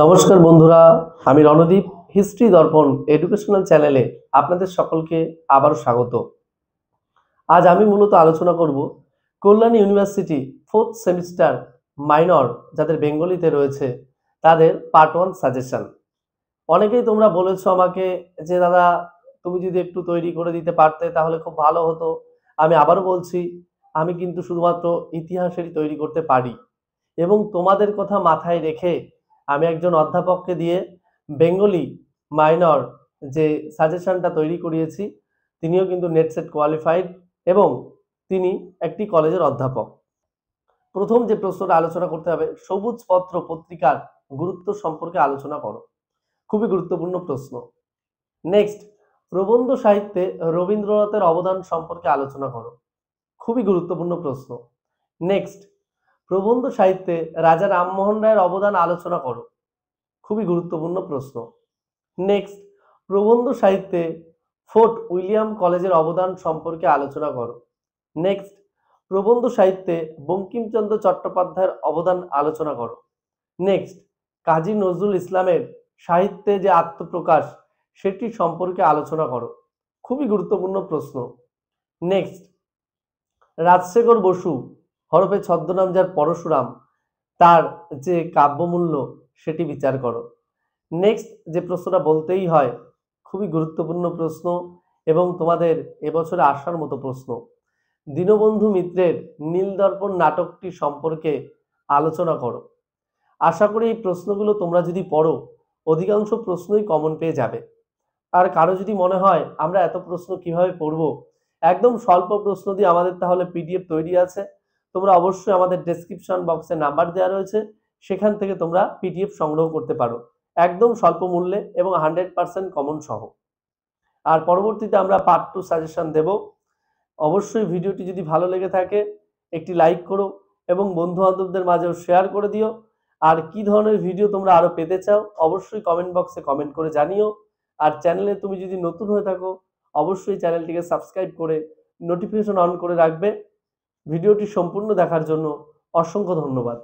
নমস্কার বন্ধুরা, আমি রণদীপ হিস্ট্রি দর্পণ এডুকেশনাল চ্যানেলে আপনাদের সকলকে আবারও স্বাগত। আজ আমি মূলত আলোচনা করব কল্যাণ ইউনিভার্সিটি 4th সেমিস্টার মাইনর যাদের বেঙ্গলিতে রয়েছে তাদের পার্ট 1 সাজেশন। অনেকেই তোমরা বলেছো আমাকে যে দাদা তুমি যদি একটু তৈরি করে দিতে পারতে তাহলে খুব ভালো হতো। আমি আবারও বলছি, আমি কিন্তু শুধুমাত্র ইতিহাসেরই তৈরি করতে পারি এবং তোমাদের কথা মাথায় রেখে আমি একজন অধ্যাপককে দিয়ে বেঙ্গলি মাইনর যে সাজেশনটা তৈরি করিয়েছি। তিনিও কিন্তু নেট সেট কোয়ালিফাইড এবং তিনি একটি কলেজের অধ্যাপক। প্রথম যে প্রশ্নটা আলোচনা করতে হবে, সবুজ পত্র পত্রিকার গুরুত্ব সম্পর্কে আলোচনা করো। খুবই গুরুত্বপূর্ণ প্রশ্ন। নেক্সট, প্রবন্ধ সাহিত্যে রবীন্দ্রনাথের অবদান সম্পর্কে আলোচনা করো। খুবই গুরুত্বপূর্ণ প্রশ্ন। নেক্সট, প্রবন্ধ সাহিত্যে রাজা রামমোহন রায়ের অবদান আলোচনা করো। খুবই গুরুত্বপূর্ণ প্রশ্ন। নেক্সট, প্রবন্ধ সাহিত্যে ফোর্ট উইলিয়াম কলেজের অবদান সম্পর্কে আলোচনা করো। নেক্সট, প্রবন্ধ সাহিত্যে বঙ্কিমচন্দ্র চট্টোপাধ্যায়ের অবদান আলোচনা করো। নেক্সট, কাজী নজরুল ইসলামের সাহিত্যে যে আত্মপ্রকাশ সেটি সম্পর্কে আলোচনা করো। খুবই গুরুত্বপূর্ণ প্রশ্ন। নেক্সট, রাজশেখর বসু হরফে ছদ্মনাম যার পরশুরাম, তার যে কাব্যমূল্য সেটি বিচার করো। নেক্সট যে প্রশ্নটা বলতেই হয়, খুবই গুরুত্বপূর্ণ প্রশ্ন এবং তোমাদের এবছরে আসার মতো প্রশ্ন, দীনবন্ধু মিত্রের নীলদর্পণ নাটকটি সম্পর্কে আলোচনা করো। আশা করি এই প্রশ্নগুলো তোমরা যদি পড়ো অধিকাংশ প্রশ্নই কমন পেয়ে যাবে। আর কারো যদি মনে হয় আমরা এত প্রশ্ন কিভাবে পড়ব, একদম স্বল্প প্রশ্ন দিয়ে আমাদের তাহলে পিডিএফ তৈরি আছে। তোমরা অবশ্যই আমাদের ডেসক্রিপশন বক্সে নাম্বার দেওয়া রয়েছে, সেখান থেকে তোমরা পিডিএফ সংগ্রহ করতে পারো একদম স্বল্প মূল্যে এবং 100% কমন সহ। আর পরবর্তীতে আমরা পার্ট 2 সাজেশন দেব। অবশ্যই ভিডিওটি যদি ভালো লেগে থাকে একটি লাইক করো এবং বন্ধু বান্ধবদের মাঝেও শেয়ার করে দিও। আর কি ধরনের ভিডিও তোমরা আরো পেতে চাও অবশ্যই কমেন্ট বক্সে কমেন্ট করে জানিও। আর চ্যানেলে তুমি যদি নতুন হয়ে থাকো অবশ্যই চ্যানেলটিকে সাবস্ক্রাইব করে নোটিফিকেশন অন করে রাখবে। ভিডিওটি সম্পূর্ণ দেখার জন্য অসংখ্য ধন্যবাদ।